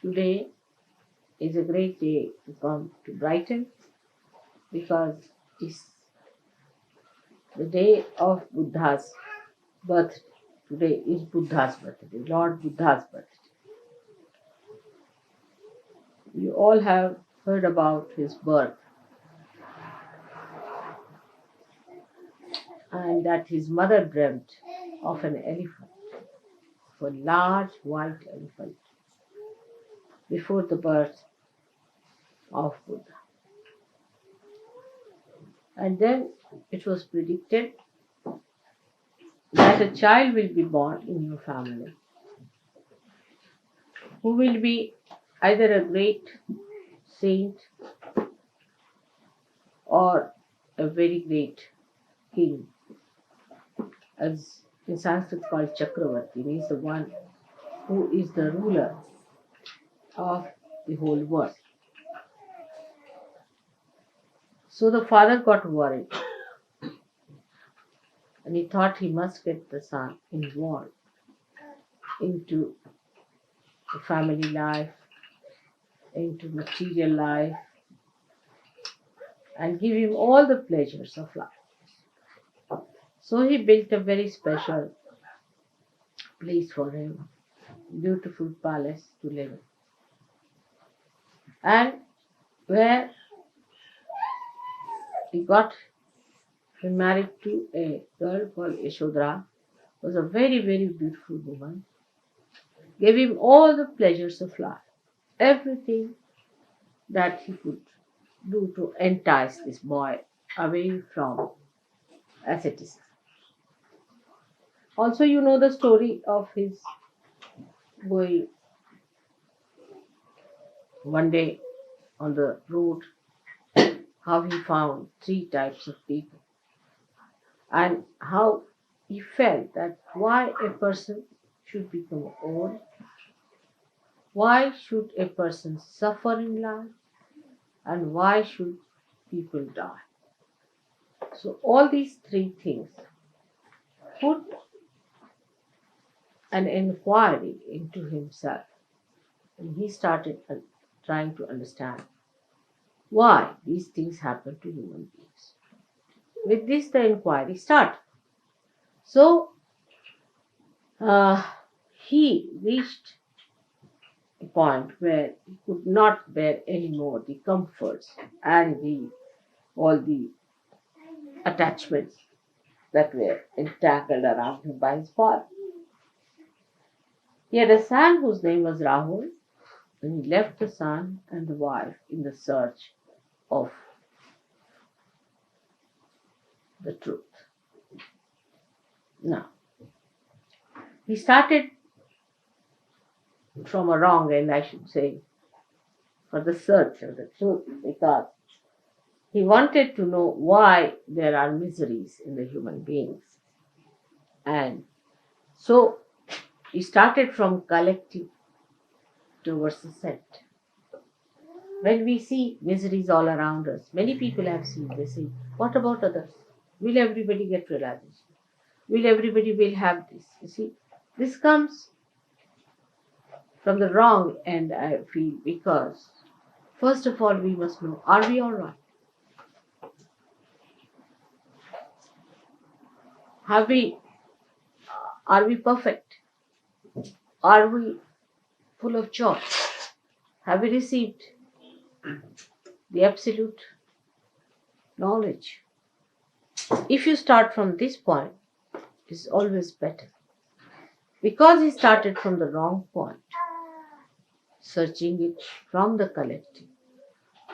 Today is a great day to come to Brighton because it's the day of Buddha's birthday. Today is Buddha's birthday, Lord Buddha's birthday. You all have heard about his birth and that his mother dreamt of an elephant, a large white elephant, before the birth of Buddha. And then it was predicted that a child will be born in your family who will be either a great saint or a very great king, as in Sanskrit called Chakravarti. He is the one who is the ruler of the whole world. So the father got worried and he thought he must get the son involved into the family life, into material life, and give him all the pleasures of life. So he built a very special place for him, beautiful palace to live in. And where he got married to a girl called Yashodhara, was a very, very beautiful woman, gave him all the pleasures of life, everything that he could do to entice this boy away from asceticism. Also, you know the story of his going one day on the road, how he found three types of people, and how he felt that why a person should become old, why should a person suffer in life, and why should people die. So all these three things put an inquiry into himself, and he started trying to understand why these things happen to human beings. With this, the inquiry started. So he reached a point where he could not bear any more the comforts and all the attachments that were entangled around him by his father. He had a son whose name was Rahul, and he left the son and the wife in the search of the truth. Now, he started from a wrong end, I should say, for the search of the truth, because he wanted to know why there are miseries in the human beings. And so he started from collective towards the set. When we see miseries all around us, many people have seen, they say, what about others? Will everybody get realization? Will everybody will have this? You see, this comes from the wrong end, I feel, because first of all, we must know, are we all right? Are we perfect? Are we full of joy? Have we received the absolute knowledge? If you start from this point, it's always better. Because he started from the wrong point, searching it from the collective,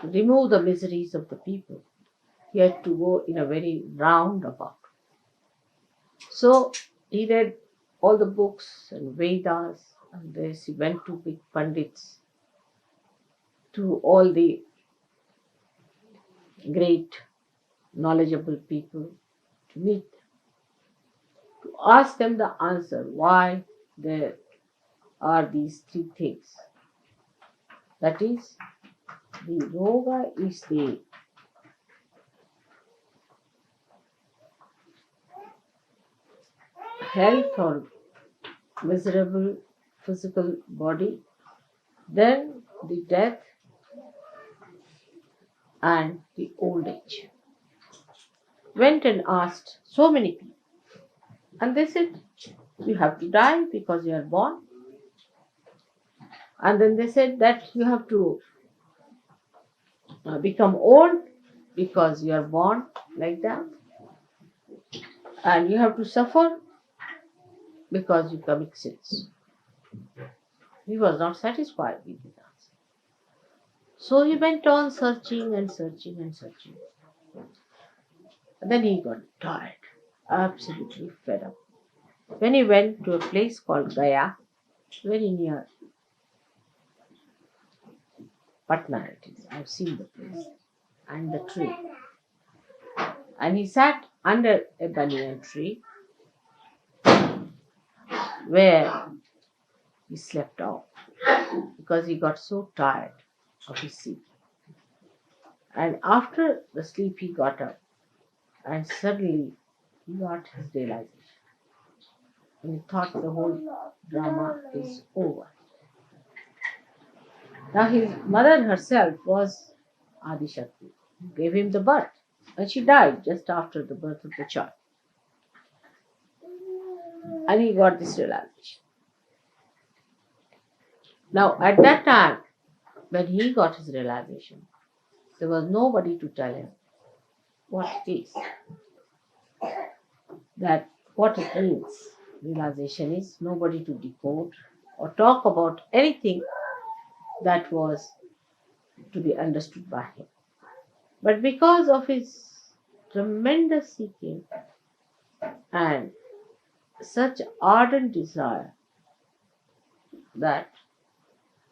to remove the miseries of the people, he had to go in a very roundabout. So he read all the books and Vedas, and this he went to big pundits, to all the great knowledgeable people, to meet them, to ask them the answer why there are these three things. That is, the yoga is the health or miserable physical body then the death and the old age. Went and asked so many people, and they said, you have to die because you are born. And then they said that you have to become old because you are born like that. And you have to suffer because you commit sins. He was not satisfied with his answer. So he went on searching and searching and searching. And then he got tired, absolutely fed up. When he went to a place called Gaya, very near Patna it is. I've seen the place and the tree. And he sat under a banyan tree where he slept off because he got so tired of his sleep. And after the sleep, he got up and suddenly he got his realization. And he thought the whole drama is over. Now his mother herself was Adi Shakti, who gave him the birth. And she died just after the birth of the child. And he got this realization. Now at that time, when he got his realization, there was nobody to tell him what it is. That what it means. Realization is nobody to decode or talk about anything that was to be understood by him. But because of his tremendous seeking and such ardent desire that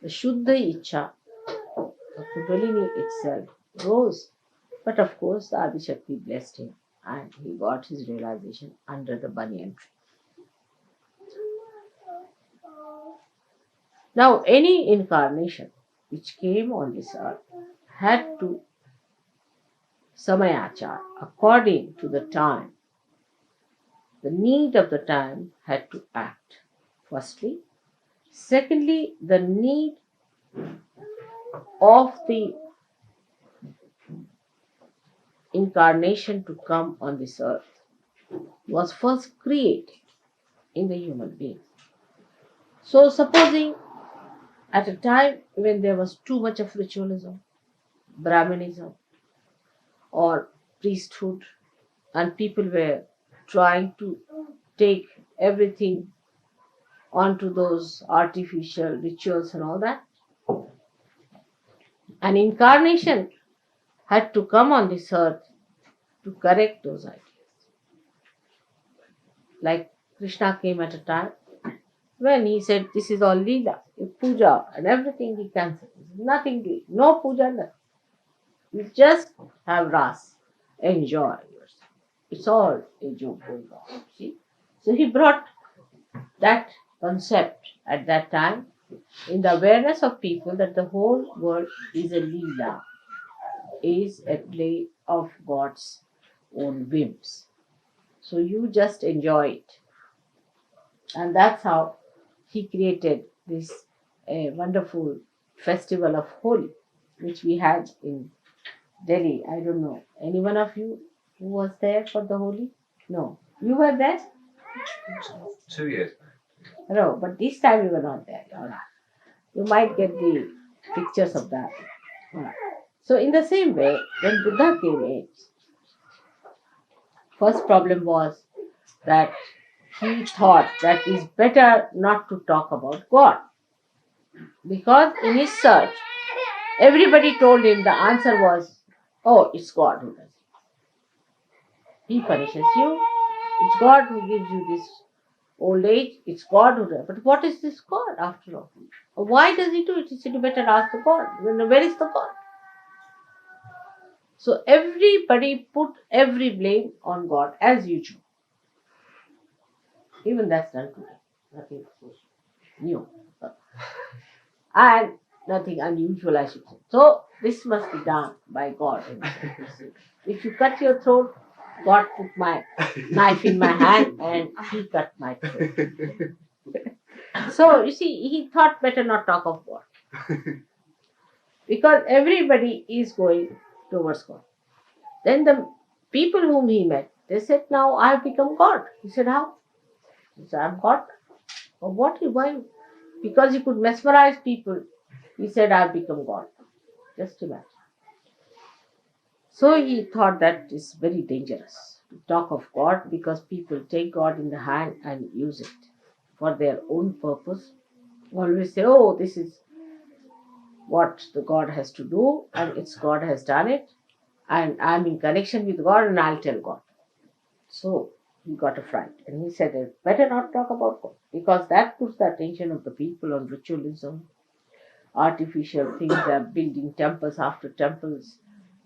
the Shuddha Icha, the Kundalini itself, rose. But of course, the Adi Shakti blessed him and he got his realization under the banyan tree. Now, any incarnation which came on this earth had to samayachar, according to the time, the need of the time had to act. Firstly. Secondly, the need of the incarnation to come on this earth was first created in the human being. So, supposing at a time when there was too much of ritualism, Brahmanism, or priesthood, and people were trying to take everything onto those artificial rituals and all that, an incarnation had to come on this earth to correct those ideas. Like Krishna came at a time when he said, this is all Leela, Puja and everything he cancelled. Nothing doing, no Puja, nothing. You just have Ras, enjoy yourself. It's all a joke going on. See? So he brought that concept at that time in the awareness of people that the whole world is a Leela, is a play of God's own whims. So you just enjoy it. And that's how he created this wonderful festival of Holi, which we had in Delhi. I don't know. Any one of you who was there for the Holi? No. You were there? 2 years. No, but this time you were not there. All right. You might get the pictures of that. All right. So in the same way, when Buddha came in, first problem was that he thought that it's better not to talk about God. Because in his search, everybody told him the answer was, oh, it's God who does it. He punishes you. It's God who gives you this old age. It's God who does it. But what is this God after all? Why does he do it? He said, you better ask the God. Then where is the God? So everybody put every blame on God as usual. Even that's done today. Nothing new. And nothing unusual, I should say. So this must be done by God. If you cut your throat, God put my knife in my hand and he cut my throat. So you see, he thought better not talk of God. Because everybody is going towards God. Then the people whom he met, they said, now I have become God. He said, how? He said, I'm God. Or what? Why? Because he could mesmerize people. He said, I have become God. Just imagine. So he thought that is very dangerous to talk of God, because people take God in the hand and use it for their own purpose. Always say, oh, this is what the God has to do, and it's God has done it, and I'm in connection with God, and I'll tell God. So he got a fright, and he said, better not talk about God, because that puts the attention of the people on ritualism, artificial things. They're building temples after temples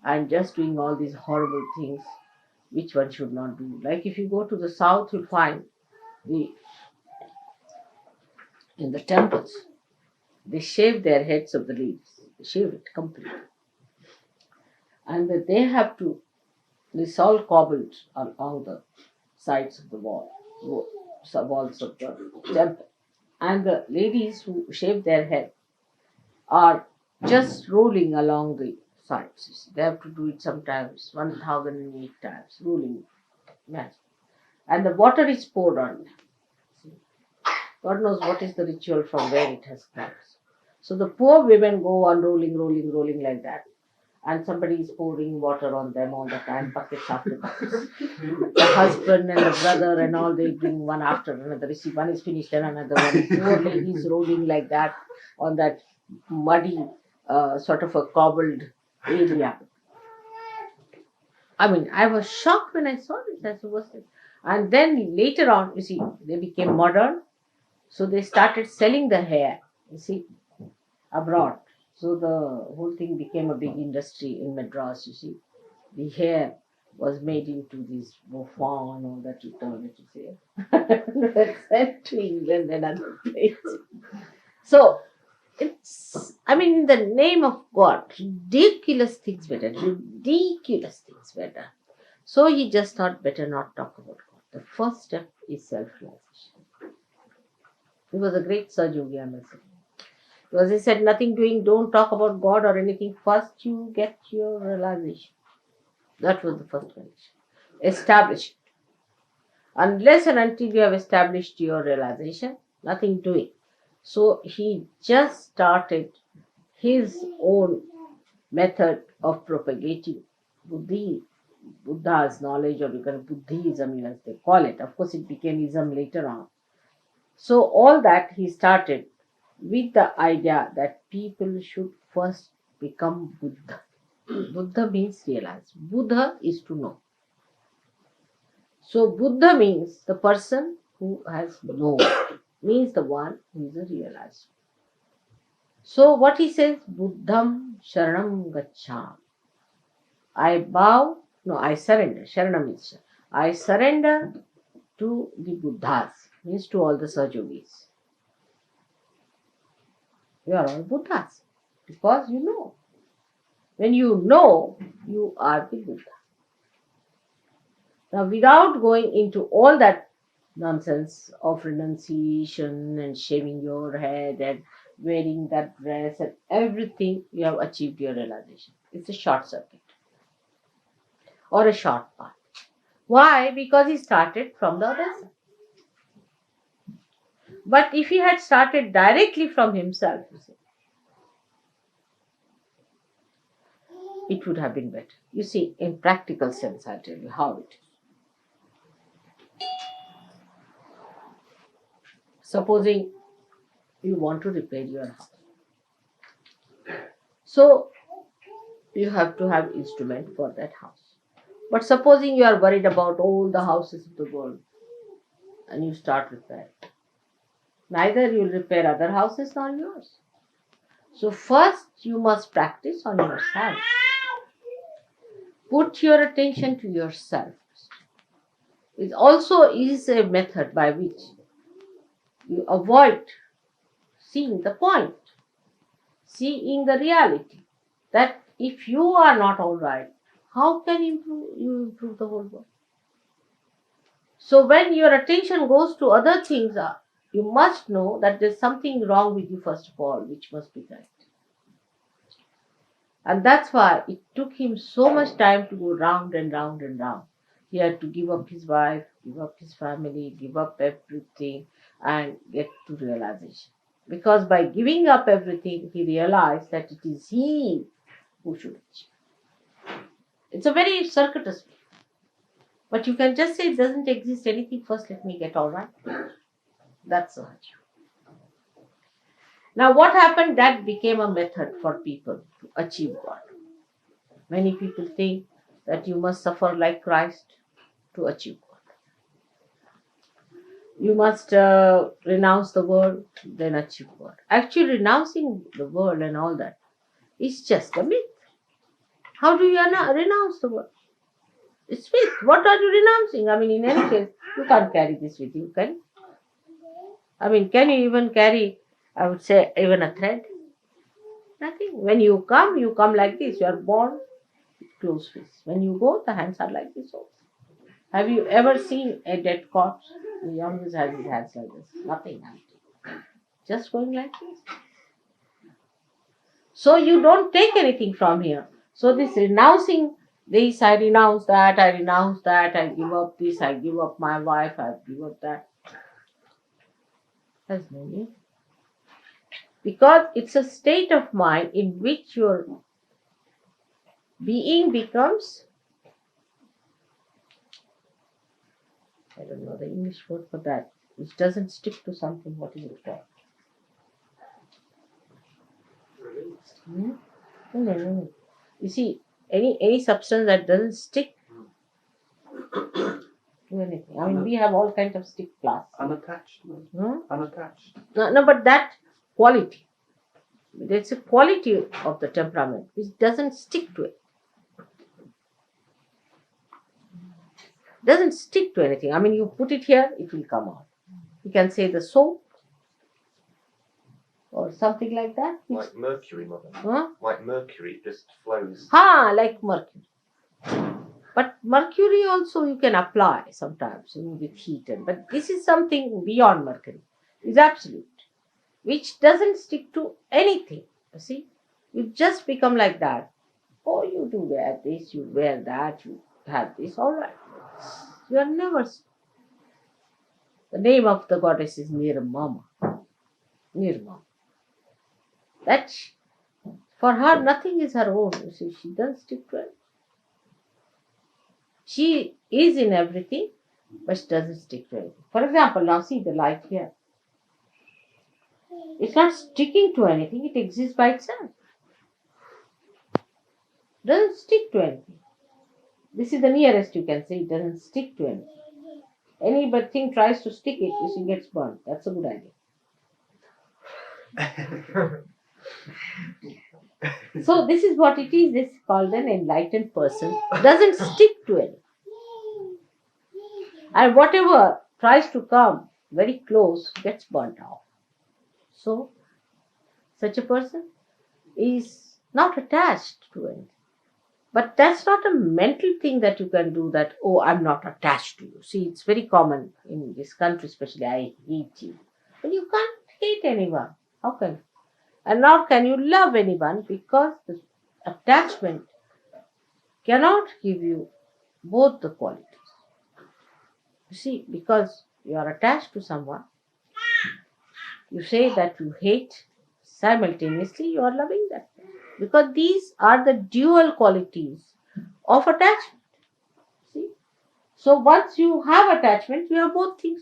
and just doing all these horrible things which one should not do. Like if you go to the south, you'll find in the temples, they shave their heads of the leaves. They shave it completely. And that they have to, this all cobbled along the sides of the walls of the temple. And the ladies who shave their head are just rolling along the sides. They have to do it sometimes 1008 times, rolling. Yes. And the water is poured on them. God knows what is the ritual from where it has come. So the poor women go on rolling like that. And somebody is pouring water on them all the time, buckets after buckets. The husband and the brother and all, they bring one after another. You see, one is finished and another one. Poor ladies rolling like that on that muddy, sort of a cobbled area. I mean, I was shocked when I saw this. And then later on, you see, they became modern. So they started selling the hair, you see, abroad. So the whole thing became a big industry in Madras, you see. The hair was made into this bouffant or that you turn it, you see. Sent to England and other places. So it's, I mean, in the name of God, ridiculous things were done. Ridiculous things were done. So he just thought, better not talk about God. The first step is self-realization. He was a great Sajyogi, I must say. Because he said, nothing doing, don't talk about God or anything. First, you get your realization. That was the first condition. Establish it. Unless and until you have established your realization, nothing doing. So he just started his own method of propagating Buddha's knowledge, or you can Buddhism as they call it. Of course, it became ism later on. So all that he started with the idea that people should first become Buddha. Buddha means realize. Buddha is to know. So Buddha means the person who has known, means the one who is a realizer. So what he says, Buddham Sharanam Gaccham. I surrender. Sharanam means I surrender to the Buddhas, means to all the Sajyogis. You are all Buddhas because you know. When you know, you are the Buddha. Now, without going into all that nonsense of renunciation and shaving your head and wearing that dress and everything, you have achieved your realization. It's a short circuit or a short path. Why? Because he started from the other side. But if he had started directly from himself, it would have been better. You see, in practical sense, I'll tell you how it is. Supposing you want to repair your house. So, you have to have instrument for that house. But supposing you are worried about all the houses of the world and you start repairing. Neither you will repair other houses nor yours. So first you must practice on yourself. Put your attention to yourself. It also is a method by which you avoid seeing the point, seeing the reality. That if you are not all right, how can you improve the whole world? So when your attention goes to other things, you must know that there's something wrong with you first of all, which must be corrected. And that's why it took him so much time to go round and round and round. He had to give up his wife, give up his family, give up everything, and get to realization. Because by giving up everything, he realized that it is he who should achieve. It's a very circuitous way. But you can just say it doesn't exist anything. First, let me get all right. That's सहजय. Now, what happened? That became a method for people to achieve God. Many people think that you must suffer like Christ to achieve God. You must renounce the world, then achieve God. Actually, renouncing the world and all that is just a myth. How do you renounce the world? It's myth. What are you renouncing? I mean, in any case, you can't carry this with you, can you? I mean, can you even carry, I would say, even a thread? Nothing. When you come like this. You are born with closed fists. When you go, the hands are like this also. Have you ever seen a dead corpse? The youngest has his hands like this. Nothing empty. Just going like this. So you don't take anything from here. So this renouncing this, I renounce that, I give up this, I give up my wife, I give up that. Has no meaning. Because it's a state of mind in which your being becomes, I don't know the English word for that, which doesn't stick to something. What is it called? No. You see, any substance that doesn't stick to anything. I mean, we have all kinds of stick class. Unattached. Unattached. No, but that quality. There's a quality of the temperament which doesn't stick to it. Doesn't stick to anything. I mean, you put it here, it will come out. You can say the soap or something like that. Like mercury, mother. Huh? Like mercury, it just flows. Like mercury. But mercury also you can apply sometimes with heat. But this is something beyond mercury. It's absolute. Which doesn't stick to anything. You see? You just become like that. Oh, you do wear this, you wear that, you have this, all right. You are never. The name of the goddess is Nirmama. Nirmama. That for her nothing is her own. You see, she doesn't stick to it. She is in everything, but she doesn't stick to anything. For example, now see the light here. It's not sticking to anything, it exists by itself. Doesn't stick to anything. This is the nearest you can say. It doesn't stick to anything. Anything tries to stick it, you see, gets burnt. That's a good idea. So this is what it is. This is called an enlightened person. Doesn't stick to it. And whatever tries to come very close gets burnt off. So such a person is not attached to it. But that's not a mental thing that you can do that, oh, I'm not attached to you. See, it's very common in this country, especially, I hate you. But you can't hate anyone. How can you? And nor can you love anyone, because the attachment cannot give you both the qualities. You see, because you are attached to someone, you say that you hate, simultaneously you are loving that. Because these are the dual qualities of attachment. See? So once you have attachment, you have both things.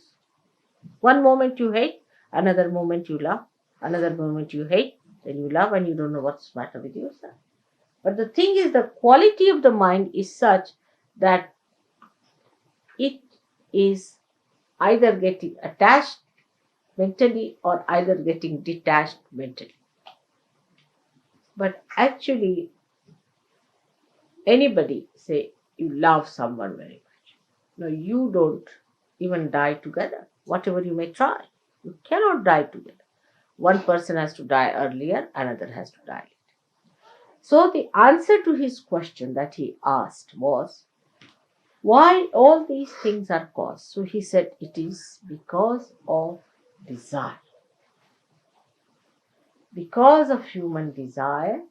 One moment you hate, another moment you love, another moment you hate, then you love, and you don't know what's the matter with yourself. But the thing is, the quality of the mind is such that it is either getting attached mentally or either getting detached mentally. But actually, anybody say you love someone very much. No, you don't even die together. Whatever you may try, you cannot die together. One person has to die earlier, another has to die later. So the answer to his question that he asked was, why all these things are caused? So he said, it is because of desire. Because of human desire.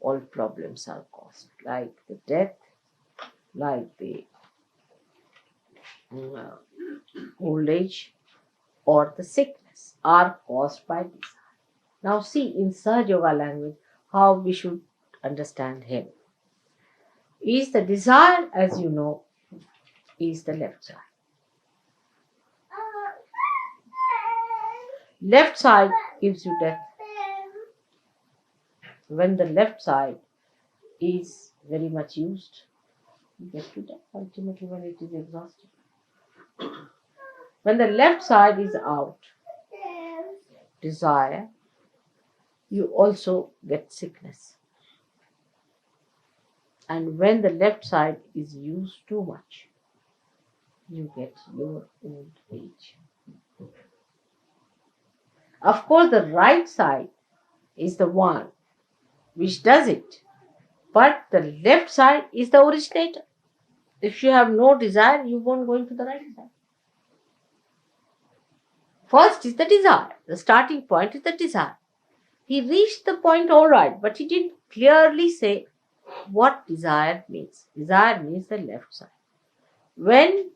all problems are caused, like the death, like the old age, or the sickness are caused by desire. Now see in Sahaja Yoga language how we should understand him. Is the desire, as you know, is the left side. Left side gives you death. When the left side is very much used, you get to death ultimately when it is exhausted. When the left side is out, desire, you also get sickness. And when the left side is used too much, you get your old age. Of course, the right side is the one which does it, but the left side is the originator. If you have no desire, you won't go into the right side. First is the desire. The starting point is the desire. He reached the point all right, but he didn't clearly say what desire means. Desire means the left side. When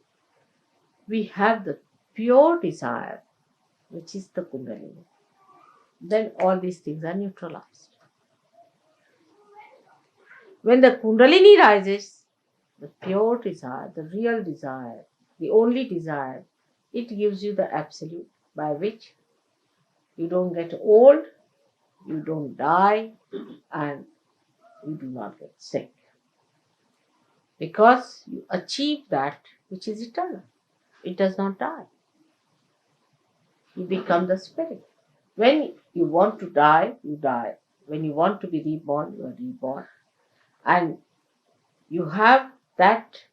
we have the pure desire, which is the Kundalini, then all these things are neutralized. When the Kundalini rises, the pure desire, the real desire, the only desire, it gives you the absolute by which you don't get old, you don't die, and you do not get sick. Because you achieve that which is eternal. It does not die. You become the spirit. When you want to die, you die. When you want to be reborn, you are reborn. And you have that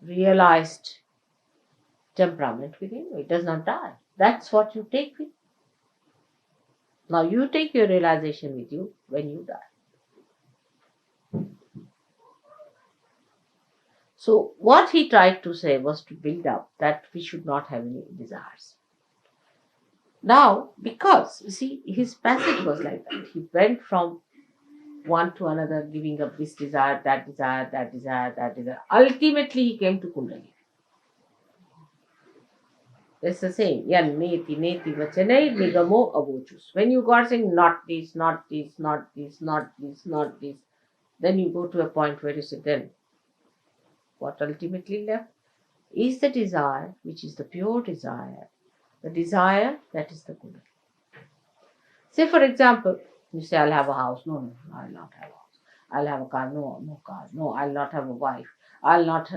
realized temperament within you. It does not die. That's what you take with you. Now you take your realization with you when you die. So what he tried to say was to build up that we should not have any desires. Now, because, you see, his passage was like that. He went from one to another, giving up this desire, that desire, that desire, that desire. Ultimately, he came to Kundalini. It's the same. Yan neti neti vachanai nigamo avochus. When you got saying not this, not this, not this, not this, not this, then you go to a point where you say, then what ultimately left is the desire, which is the pure desire. The desire, that is the Kundalini. Say, for example, you say, I'll have a house. No, I'll not have a house. I'll have a car. No car. No, I'll not have a wife. I'll not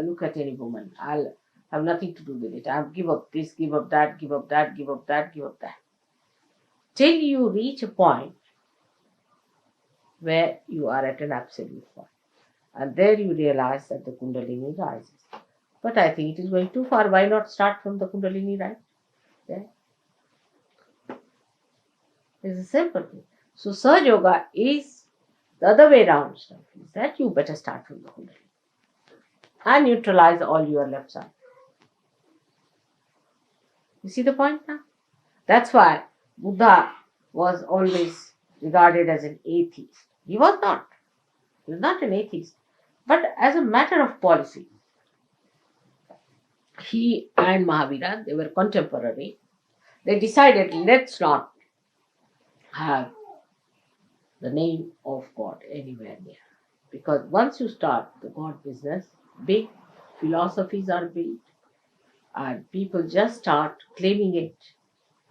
look at any woman. I'll have nothing to do with it. I'll give up this, give up that, give up that, give up that, give up that. Till you reach a point where you are at an absolute point. And there you realize that the Kundalini rises. But I think it is going too far. Why not start from the Kundalini, right? Yeah. It's a simple thing. So Sahaja Yoga is the other way around stuff. Is that you better start from the Kundalini and neutralize all your left side. You see the point now? That's why Buddha was always regarded as an atheist. He was not. He was not an atheist. But as a matter of policy, he and Mahavira, they were contemporary. They decided, let's not have the name of God anywhere near. Because once you start the God business, big philosophies are built and people just start claiming it.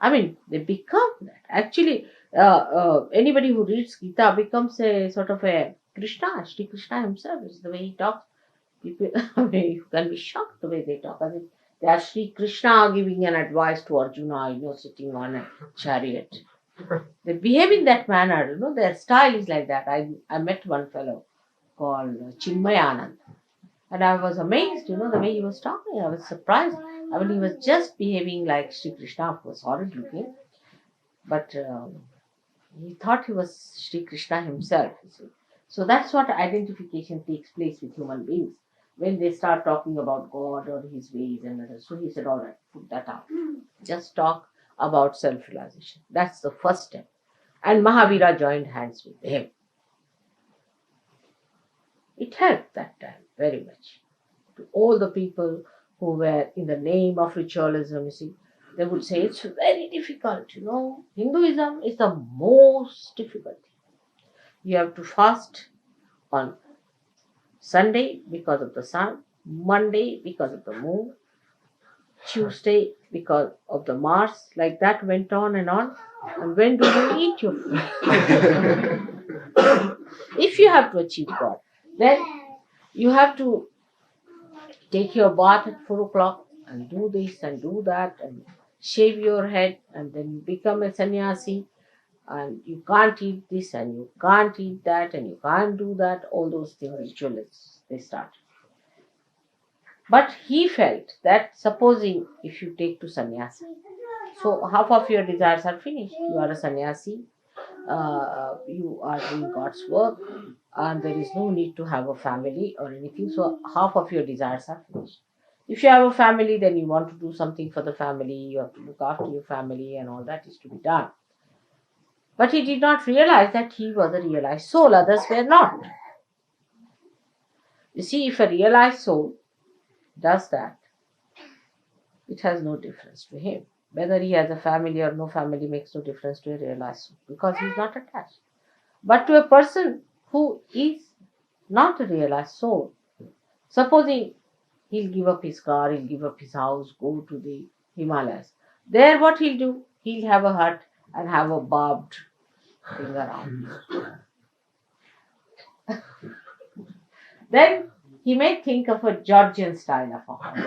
I mean, they become that. Actually, anybody who reads Gita becomes a sort of a Krishna. Shri Krishna himself is the way he talks. People, I mean, you can be shocked the way they talk. I mean, they are Shri Krishna giving an advice to Arjuna, sitting on a chariot. They behave in that manner, their style is like that. I met one fellow called Chinmayanand. And I was amazed, the way he was talking. I was surprised. I mean, he was just behaving like Shri Krishna. Of course, horrid looking. But he thought he was Shri Krishna himself. You see. So that's what identification takes place with human beings. When they start talking about God or his ways and others. So he said, all right, put that out. Just talk about self-realization. That's the first step. And Mahavira joined hands with him. It helped that time very much. To all the people who were in the name of ritualism, you see, they would say it's very difficult, Hinduism is the most difficult. You have to fast on Sunday because of the sun, Monday because of the moon, Tuesday because of the Mars. Like that went on and on. And when do you eat your food? If you have to achieve God, then you have to take your bath at 4 o'clock and do this and do that and shave your head and then become a sannyasi, and you can't eat this and you can't eat that and you can't do that. All those things, ritualists, they start. But he felt that supposing if you take to sannyasi, so half of your desires are finished. You are a sannyasi, you are doing God's work, and there is no need to have a family or anything. So half of your desires are finished. If you have a family, then you want to do something for the family, you have to look after your family, and all that is to be done. But he did not realize that he was a realized soul, others were not. You see, if a realized soul does that, it has no difference to him. Whether he has a family or no family makes no difference to a realized soul because he is not attached. But to a person who is not a realized soul, supposing he'll give up his car, he'll give up his house, go to the Himalayas. There what he'll do? He'll have a hut and have a barbed thing around. Then he may think of a Georgian style of a house.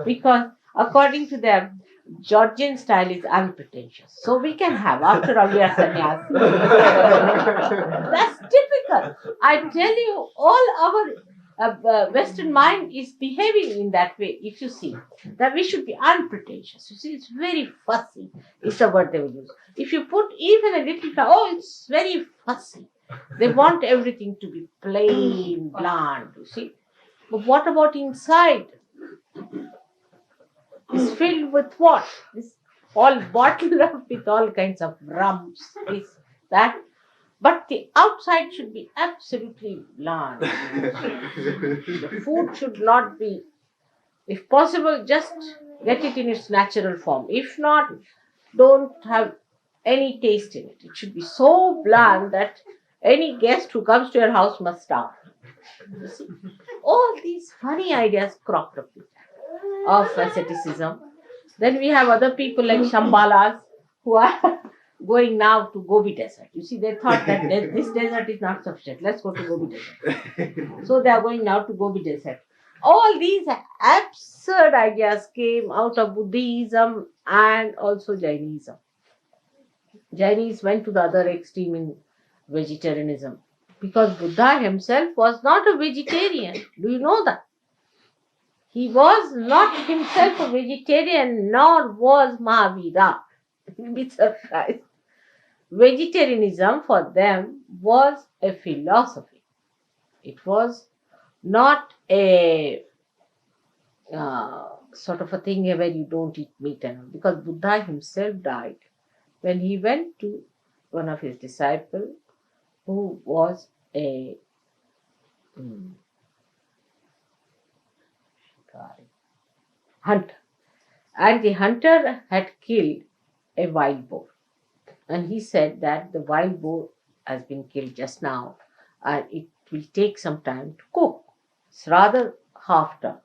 Because according to them, Georgian style is unpretentious. So we can have, after all, we are sannyasi. That's typical. I tell you, all our Western mind is behaving in that way. If you see, that we should be unpretentious. You see, it's very fussy, is the word they will use. If you put even a little, it's very fussy. They want everything to be plain, bland, you see. But what about inside? It's filled with what? It's all bottled up with all kinds of rums, this, that. But the outside should be absolutely bland. The food should not be, if possible, just get it in its natural form. If not, don't have any taste in it. It should be so bland that any guest who comes to your house must starve. You see? All these funny ideas cropped up of asceticism. Then we have other people like Shambhalas who are going now to Gobi Desert. You see, they thought that this desert is not sufficient. Let's go to Gobi Desert. So they are going now to Gobi Desert. All these absurd ideas came out of Buddhism and also Jainism. Jainis went to the other extreme in vegetarianism because Buddha himself was not a vegetarian. Do you know that? He was not himself a vegetarian, nor was Mahavira. You'll be surprised. Vegetarianism for them was a philosophy. It was not a sort of a thing where you don't eat meat and all. Because Buddha himself died when he went to one of his disciples who was a hunter. And the hunter had killed a wild boar. And he said that the wild boar has been killed just now and it will take some time to cook. It's rather half done.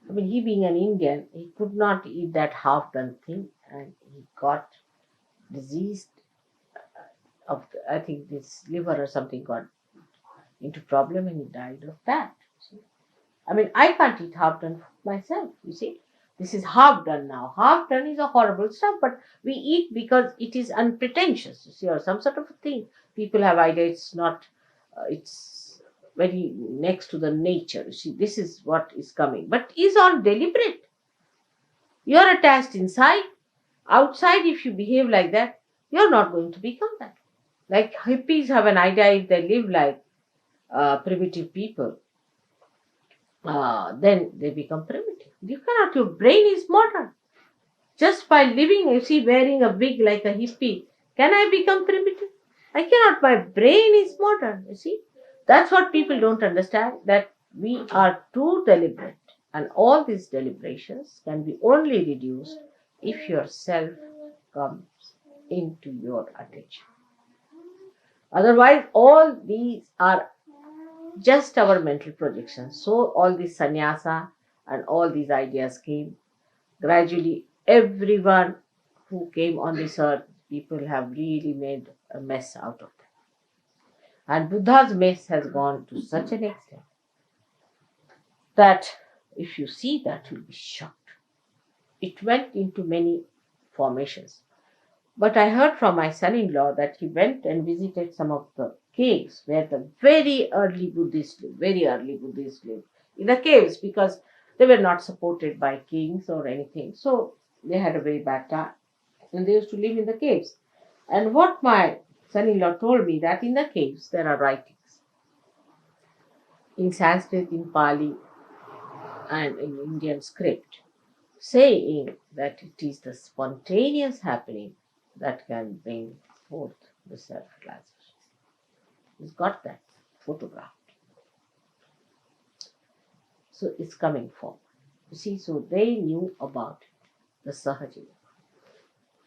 I mean, he being an Indian, he could not eat that half done thing and he got diseased of, I think this liver or something got into problem and he died of that. I mean, I can't eat half done myself, you see. This is half done now. Half done is a horrible stuff, but we eat because it is unpretentious, you see, or some sort of a thing. People have idea it's not, it's very next to the nature. You see, this is what is coming, but is all deliberate. You are attached inside. Outside, if you behave like that, you are not going to become that. Like hippies have an idea if they live like primitive people, then they become primitive. You cannot, your brain is modern. Just by living, you see, wearing a wig like a hippie, can I become primitive? I cannot, my brain is modern, you see. That's what people don't understand, that we are too deliberate. And all these deliberations can be only reduced if your self comes into your attention. Otherwise, all these are just our mental projections. So, all this sannyasa and all these ideas came. Gradually, everyone who came on this earth, people have really made a mess out of them. And Buddha's mess has gone to such an extent that if you see that, you'll be shocked. It went into many formations. But I heard from my son-in-law that he went and visited some of the caves where the very early Buddhists lived in the caves, because they were not supported by kings or anything. So they had a very bad time. And they used to live in the caves. And what my son-in-law told me, that in the caves there are writings in Sanskrit, in Pali, and in Indian script, saying that it is the spontaneous happening that can bring forth the self-realization. He's got that photographed. So it's coming forward. You see, so they knew about the Sahajaya.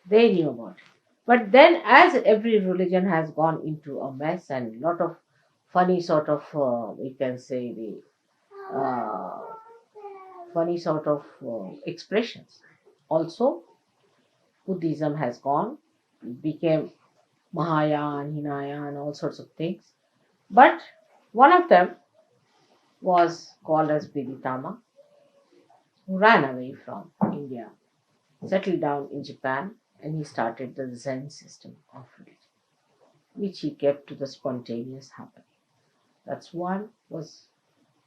They knew about it. But then, as every religion has gone into a mess and a lot of funny sort of, we can say, the funny sort of expressions. Also, Buddhism has gone, became Mahayana, Hinayana, all sorts of things. But one of them was called as Viditama, who ran away from India, settled down in Japan, and he started the Zen system of religion, which he kept to the spontaneous happening. That's one was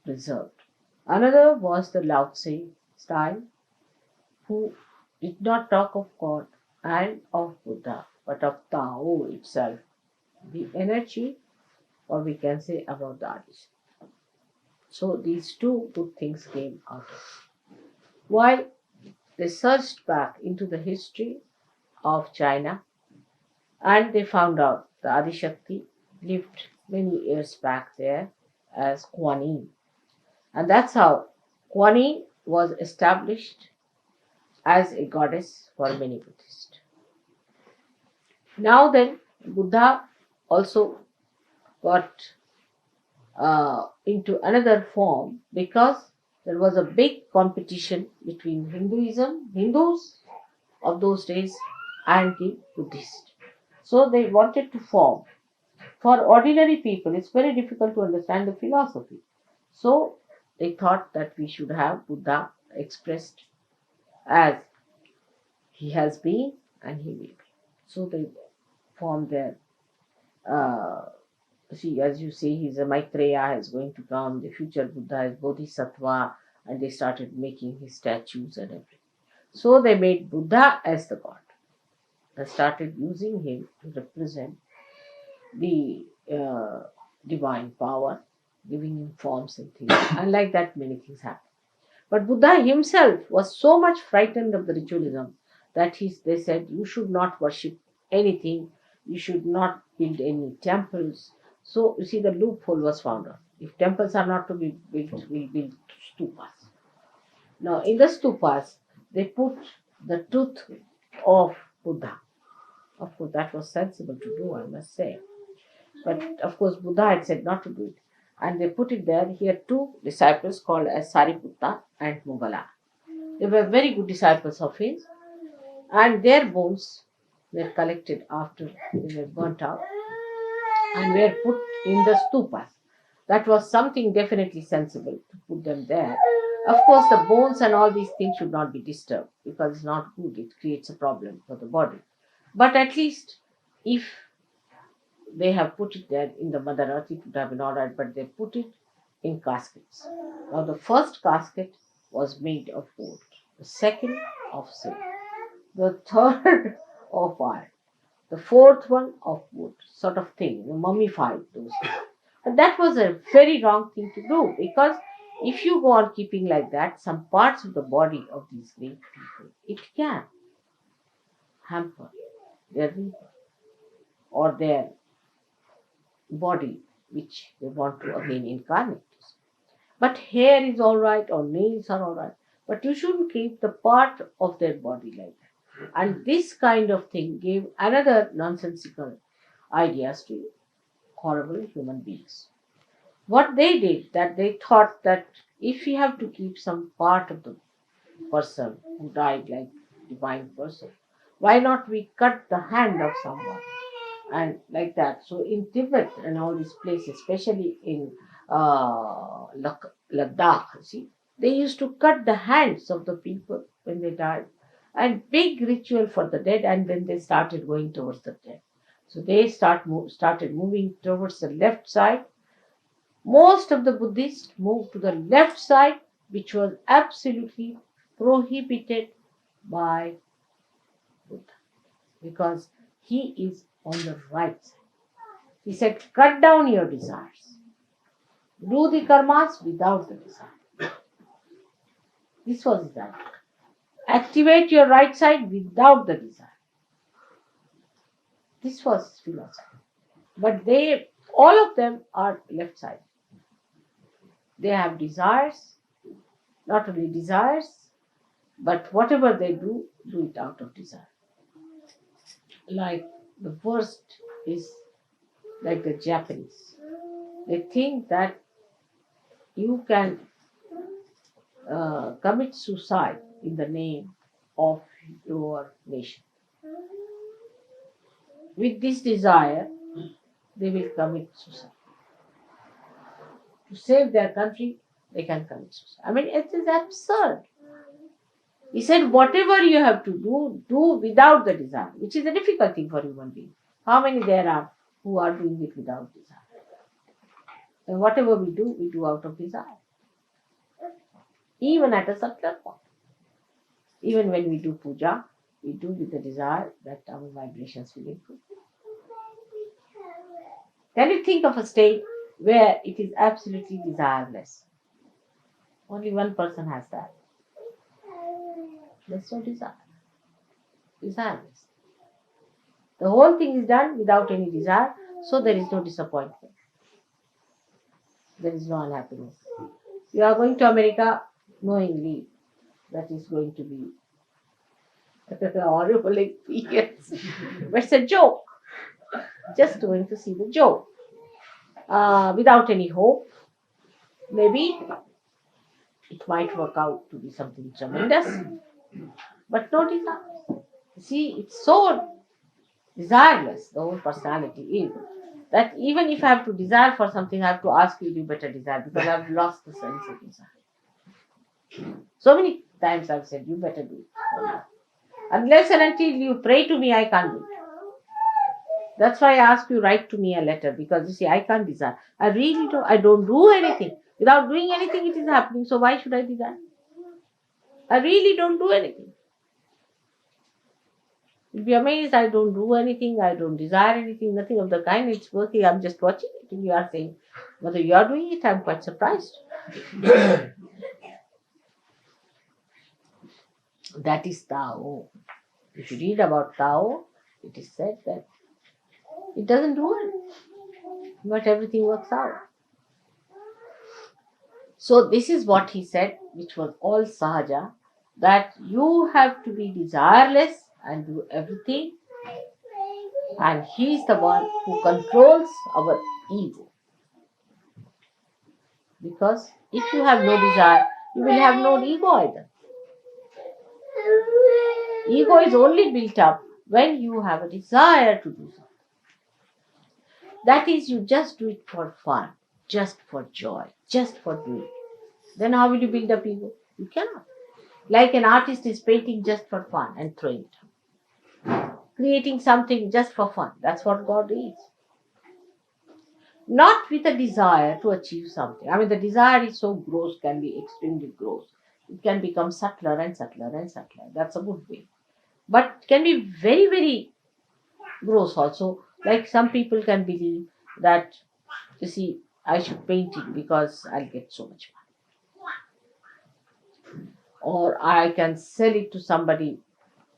preserved. Another was the Lao Tse style, who did not talk of God and of Buddha, but of Tao itself, the energy, or we can say about the Adi. So these two good things came out of it. While they searched back into the history of China, and they found out the Adi Shakti lived many years back there as Kuan Yin. And that's how Kuan Yin was established as a goddess for many Buddhists. Now then, Buddha also got into another form, because there was a big competition between Hindus of those days, and the Buddhists. So they wanted to form. For ordinary people, it's very difficult to understand the philosophy. So they thought that we should have Buddha expressed as he has been and he will be. So they formed their see, as you say, he's a Maitreya, is going to come, the future Buddha is Bodhisattva, and they started making his statues and everything. So they made Buddha as the god. They started using him to represent the divine power, giving him forms and things. And like that, many things happened. But Buddha himself was so much frightened of the ritualism that they said, you should not worship anything, you should not build any temples. So, you see, the loophole was found out. If temples are not to be built, we build stupas. Now, in the stupas, they put the tooth of Buddha. Of course, that was sensible to do, I must say. But, of course, Buddha had said not to do it. And they put it there. He had two disciples called as Sariputta and Mogala. They were very good disciples of his. And their bones were collected after they were burnt out and were put in the stupas. That was something definitely sensible to put them there. Of course, the bones and all these things should not be disturbed, because it's not good. It creates a problem for the body. But at least if they have put it there in the Mother Earth, it would have been all right, but they put it in caskets. Now, the first casket was made of gold, the second of silver, the third of iron, the fourth one of wood, sort of thing, mummified those things. But that was a very wrong thing to do, because if you go on keeping like that, some parts of the body of these great people, it can hamper their rebirth or their body which they want to again incarnate. But hair is all right or nails are all right. But you shouldn't keep the part of their body like that. And this kind of thing gave another nonsensical ideas to horrible human beings. What they did, that they thought that if we have to keep some part of the person who died like divine person, why not we cut the hand of someone and like that. So in Tibet and all these places, especially in Ladakh, see, they used to cut the hands of the people when they died, and big ritual for the dead, and then they started going towards the dead. So they started moving towards the left side. Most of the Buddhists moved to the left side, which was absolutely prohibited by Buddha, because he is on the right side. He said, cut down your desires. Do the karmas without the desire. This was his idea. Activate your right side without the desire. This was his philosophy. But all of them are left side. They have desires, not only desires, but whatever they do it out of desire. Like the worst is like the Japanese. They think that you can commit suicide in the name of your nation. With this desire, they will commit suicide. To save their country, they can commit suicide. I mean, it is absurd. He said, whatever you have to do without the desire, which is a difficult thing for human beings. How many there are who are doing it without desire? And whatever we do out of desire. Even at a subtler form. Even when we do puja, we do with the desire that our vibrations will improve. Can you think of a state where it is absolutely desireless? Only one person has that. There's no desire. Desireless. The whole thing is done without any desire, so there is no disappointment. There is no unhappiness. You are going to America knowingly that is going to be a horrible experience. But it's a joke. Just going to see the joke. Without any hope. Maybe it might work out to be something tremendous. But no desire. See, it's so desireless, the whole personality is, that even if I have to desire for something, I have to ask you better desire, because I've lost the sense of desire. So many times I've said, you better do it. Unless and until you pray to me, I can't do it. That's why I ask you, write to me a letter, because you see, I can't desire. I don't do anything. Without doing anything, it is happening. So why should I desire? I really don't do anything. You'll be amazed, I don't do anything, I don't desire anything, nothing of the kind. It's working, I'm just watching it. And you are saying, whether you are doing it, I'm quite surprised. That is Tao. If you read about Tao, it is said that it doesn't do it, but everything works out. So this is what he said, which was all Sahaja, that you have to be desireless and do everything, and he is the one who controls our ego. Because if you have no desire, you will have no ego either. Ego is only built up when you have a desire to do something. That is, you just do it for fun, just for joy, just for doing. Then how will you build up ego? You cannot. Like an artist is painting just for fun and throwing it up. Creating something just for fun. That's what God is. Not with a desire to achieve something. I mean, the desire is so gross, can be extremely gross. It can become subtler and subtler and subtler. That's a good way. But can be very, very gross also. Like some people can believe that, you see, I should paint it because I'll get so much money. Or I can sell it to somebody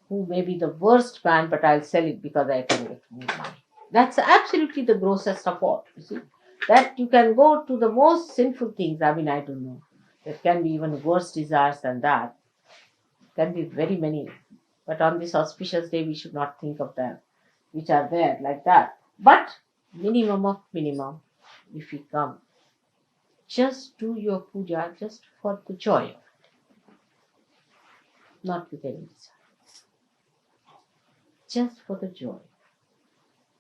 who may be the worst man, but I'll sell it because I can get more money. That's absolutely the grossest of all. You see, that you can go to the most sinful things. I mean, I don't know. There can be even worse desires than that. Can be very many. But on this auspicious day, we should not think of them, which are there like that. But minimum of minimum, if we come, just do your puja just for the joy of it, not with any desire. Just for the joy.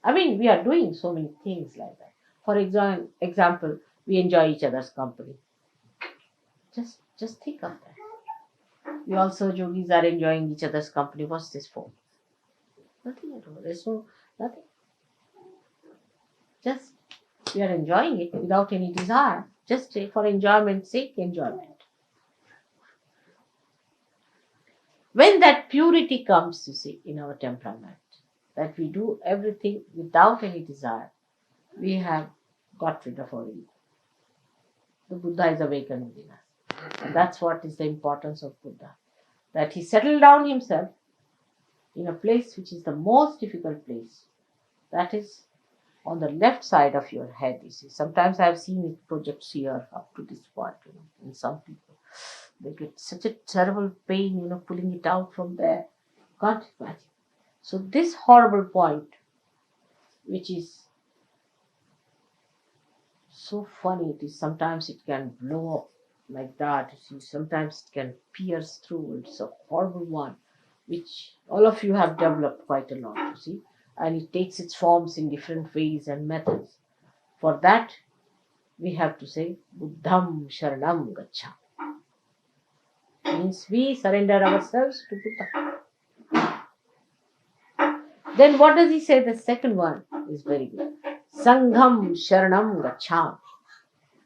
I mean, we are doing so many things like that. For example, we enjoy each other's company. Just think of that. We also yogis are enjoying each other's company. What's this for? Nothing at all. There's no nothing. Just we are enjoying it without any desire. Just for enjoyment's sake, enjoyment. When that purity comes, you see, in our temperament, that we do everything without any desire, we have got rid of our ego. The Buddha is awakened within us. And that's what is the importance of Buddha. That he settled down himself in a place which is the most difficult place. That is on the left side of your head, you see. Sometimes I have seen it projects here up to this part, in some people. They get such a terrible pain, pulling it out from there. Can't imagine. So this horrible point, which is so funny, it is sometimes it can blow up like that. You see, sometimes it can pierce through. It's a horrible one, which all of you have developed quite a lot, you see. And it takes its forms in different ways and methods. For that, we have to say, Buddham Sharanam Gaccha. Means we surrender ourselves to Buddha. Then what does he say? The second one is very good. Sangham Sharanam Gaccham.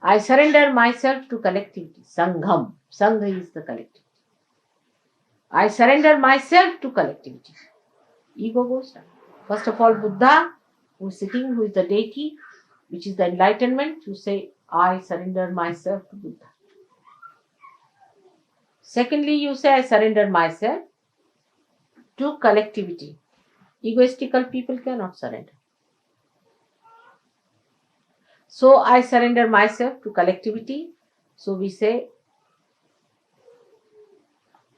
I surrender myself to collectivity. Sangham. Sangha is the collectivity. I surrender myself to collectivity. Ego goes down. First of all, Buddha, who is sitting, who is the deity, which is the enlightenment, you say, I surrender myself to Buddha. Secondly, you say, I surrender myself to collectivity. Egoistical people cannot surrender. So, I surrender myself to collectivity. So, we say,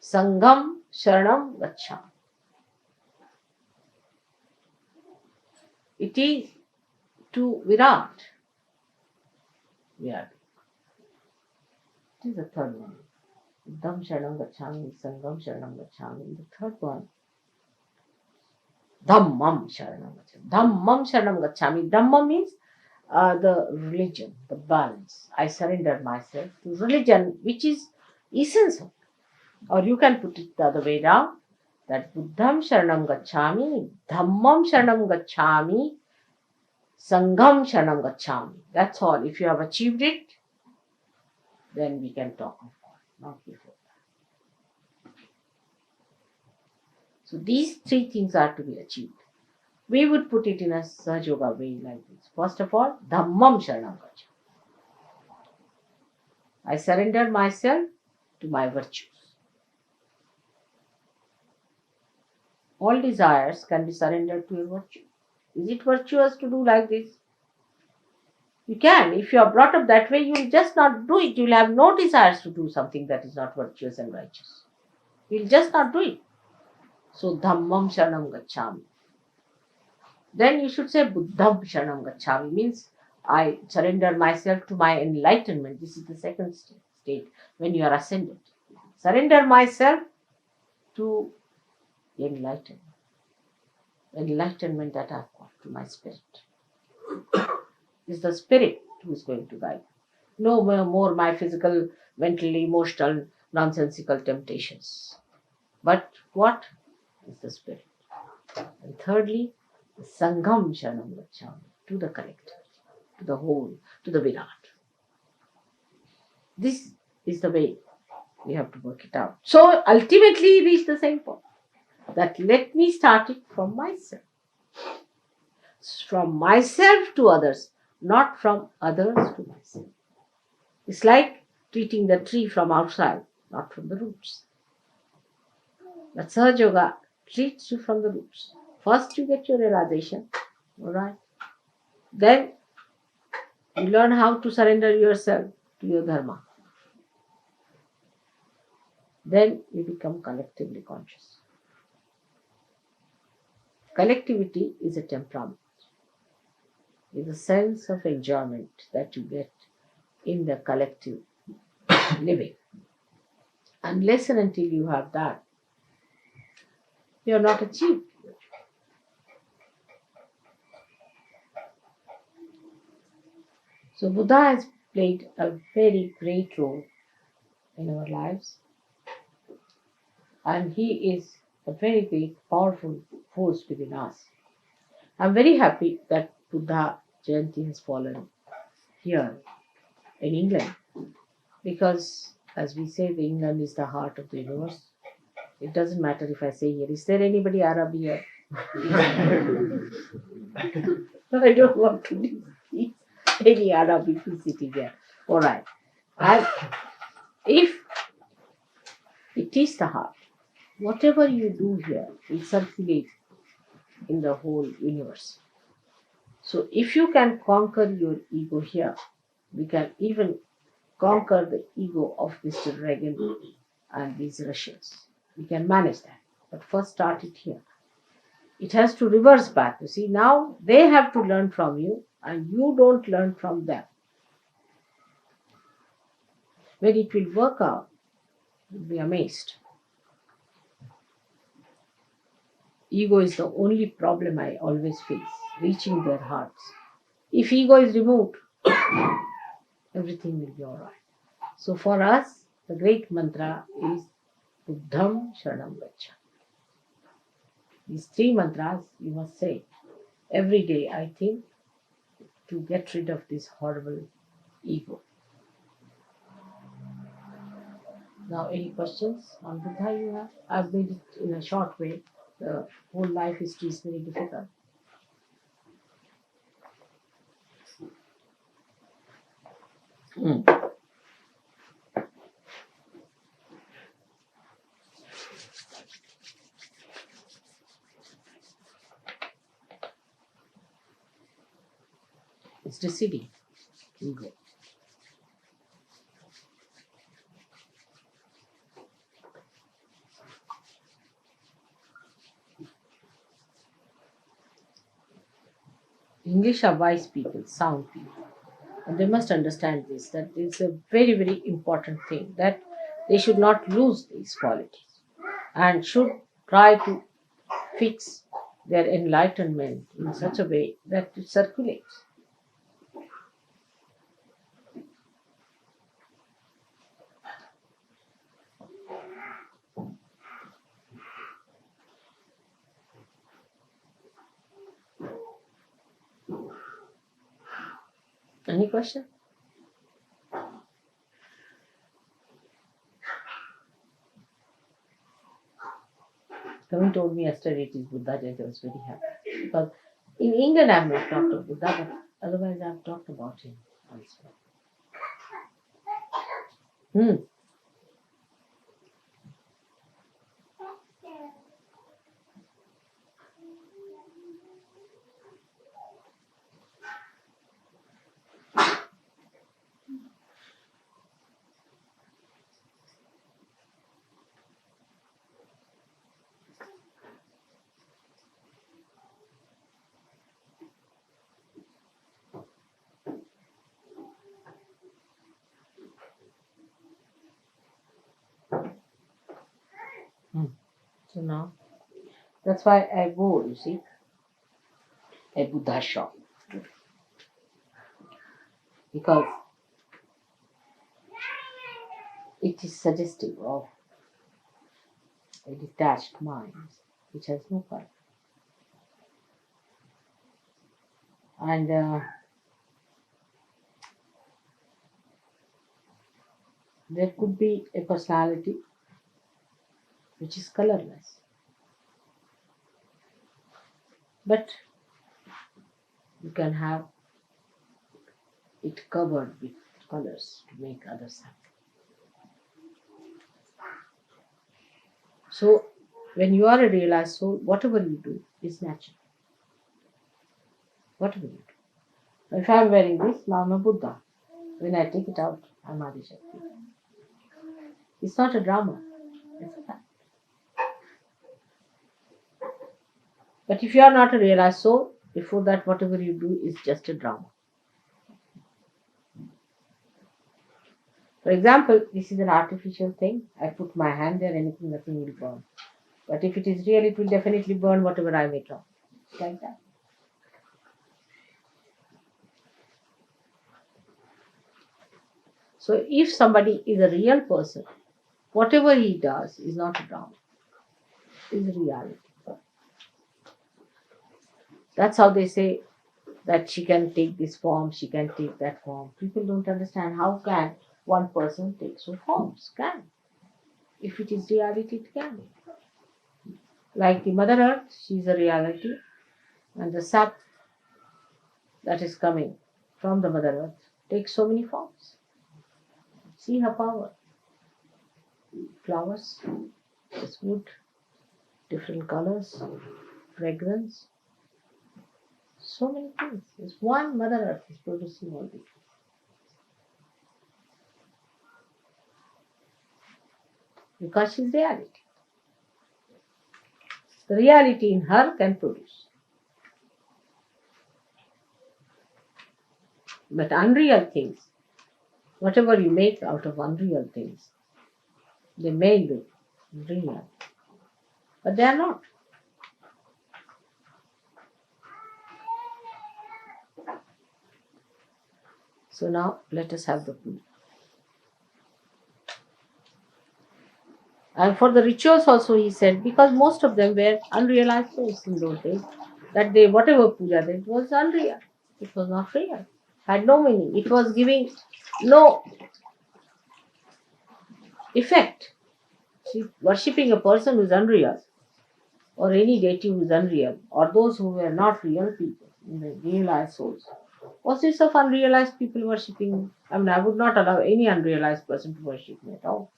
Sangham Sharanam Gaccham. It is to Virat. It is the third one. Buddham Sharanam Gacchami, Sangham Sharanam Gacchami. The third one, Dhammam Sharanam Gacchami. Dhammam Sharanam Gacchami. Dhamma means the religion, the balance. I surrender myself to religion, which is essence of it. Or you can put it the other way down, that Buddham Sharanam Gacchami, Dhammam Sharanam Gacchami, Sangham Sharanam Gacchami. That's all. If you have achieved it, then we can talk of it, not before that. So these three things are to be achieved. We would put it in a Sahaja Yoga way like this. First of all, Dhammam Sharanam Gacchami. I surrender myself to my virtues. All desires can be surrendered to your virtue. Is it virtuous to do like this? You can. If you are brought up that way, you will just not do it. You will have no desires to do something that is not virtuous and righteous. You will just not do it. So, Dhammam Sharanam Gacchami. Then you should say Buddham Sharanam Gacchami. Means I surrender myself to my enlightenment. This is the second state when you are ascended. Surrender myself to enlightenment. Enlightenment that I have got to my spirit. Is the spirit who is going to guide. No more my physical, mental, emotional, nonsensical temptations. But what is the spirit? And thirdly, the Sangham Sharanam Gacchami, to the collective, to the whole, to the Virat. This is the way we have to work it out. So ultimately reach the same point. That let me start it from myself. From myself to others, not from others to myself. It's like treating the tree from outside, not from the roots. But Sahaja Yoga treats you from the roots. First you get your realization, Alright? Then you learn how to surrender yourself to your dharma. Then you become collectively conscious. Collectivity is a temperament, is a sense of enjoyment that you get in the collective living. Unless and until you have that, you are not achieved. So Buddha has played a very great role in our lives, and he is a very great, powerful force within us. I'm very happy that Buddha Jayanti has fallen here in England, because, as we say, the England is the heart of the universe. It doesn't matter if I say here. Is there anybody Arab here? I don't want to see any Arab people sitting here. All right. And if it is the heart, whatever you do here will circulate in the whole universe. So if you can conquer your ego here, we can even conquer the ego of Mr. Reagan and these Russians. We can manage that. But first start it here. It has to reverse back. You see, now they have to learn from you and you don't learn from them. When it will work out, you'll be amazed. Ego is the only problem I always face, reaching their hearts. If ego is removed, everything will be alright. So for us, the great mantra is Buddham Sharanam Gaccha. These three mantras you must say every day, I think, to get rid of this horrible ego. Now, any questions on Buddha you have? I've made it in a short way. The whole life history is very difficult. It's receding, ego. English are wise people, sound people. And they must understand this, that it's a very, very important thing, that they should not lose these qualities and should try to fix their enlightenment in such a way that it circulates. Any question? Kavin told me yesterday it is Buddha Jayanti. I was very happy. Because in England I have not talked of Buddha, but otherwise I have talked about him also. So now, that's why I go, you see, a Buddha shop. Because it is suggestive of a detached mind which has no color. And there could be a personality which is colorless. But you can have it covered with colors to make others happy. So, when you are a realized soul, whatever you do is natural. Whatever you do. If I am wearing this, now I'm a Buddha. When I take it out, I'm Adi Shakti. It's not a drama. It's a fact. But if you are not a realized soul, before that, whatever you do is just a drama. For example, this is an artificial thing. I put my hand there, anything, nothing will burn. But if it is real, it will definitely burn whatever I make up. It's like that. So if somebody is a real person, whatever he does is not a drama. Is reality. That's how they say that she can take this form, she can take that form. People don't understand how can one person take so forms. Can. If it is reality, it can. Like the Mother Earth, she is a reality, and the sap that is coming from the Mother Earth takes so many forms. See her power. Flowers, this wood, different colors, fragrance, so many things. This one Mother Earth is producing all this. Because she's reality. The reality in her can produce. But unreal things, whatever you make out of unreal things, they may look real, but they are not. So now let us have the Puja. And for the rituals also he said, because most of them were unrealized souls in those days, that they whatever puja they did was unreal. It was not real. Had no meaning. It was giving no effect. See, worshipping a person who is unreal, or any deity who is unreal, or those who were not real people, the realized souls. What's this of unrealized people worshipping? I mean, I would not allow any unrealized person to worship me at all.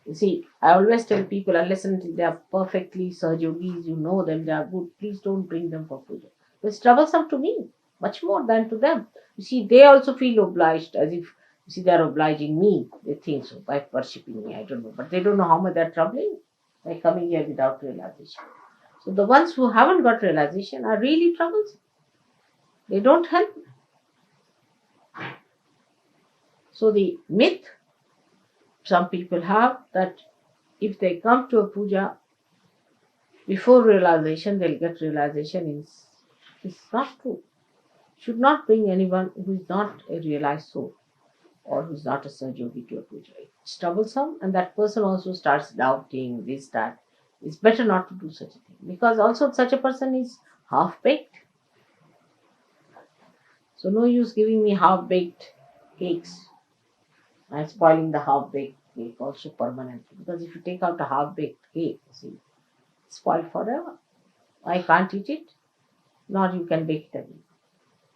You see, I always tell people, unless until they are perfectly Sahajogis, you know them, they are good, please don't bring them for puja. It's troublesome to me, much more than to them. You see, they also feel obliged, as if, you see, they are obliging me. They think so, by worshipping me, I don't know. But they don't know how much they are troubling by coming here without realization. So the ones who haven't got realization are really troublesome. They don't help. So the myth some people have that if they come to a puja before realization, they'll get realization. It's not true. Should not bring anyone who is not a realized soul or who is not a Sahajogi to a puja. It's troublesome, and that person also starts doubting this, that. It's better not to do such a thing, because also such a person is half-baked. So no use giving me half-baked cakes and spoiling the half-baked cake also permanently. Because if you take out a half-baked cake, see, it's spoiled forever. I can't eat it, nor you can bake it again.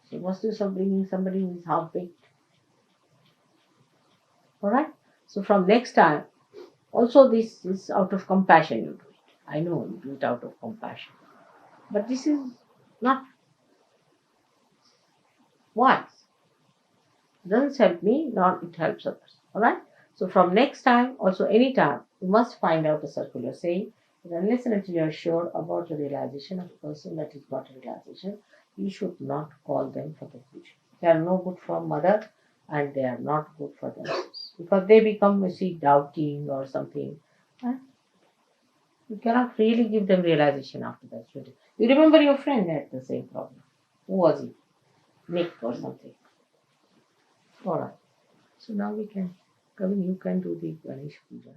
So what's the use of bringing somebody who is half-baked? Alright? So from next time, also this is out of compassion you do it. I know you do it out of compassion. But this is not wise. It doesn't help me, nor it helps others. Alright? So from next time, also any time, you must find out a circular saying that unless and until you are sure about the realization of a person that is got a realization, you should not call them for the puja. They are no good for mother, and they are not good for themselves. Because they become, you see, doubting or something. You cannot really give them realization after that. You remember your friend had the same problem. Who was he? Nick or something. Alright. So now we can, Kavin, you can do the Ganesh Puja.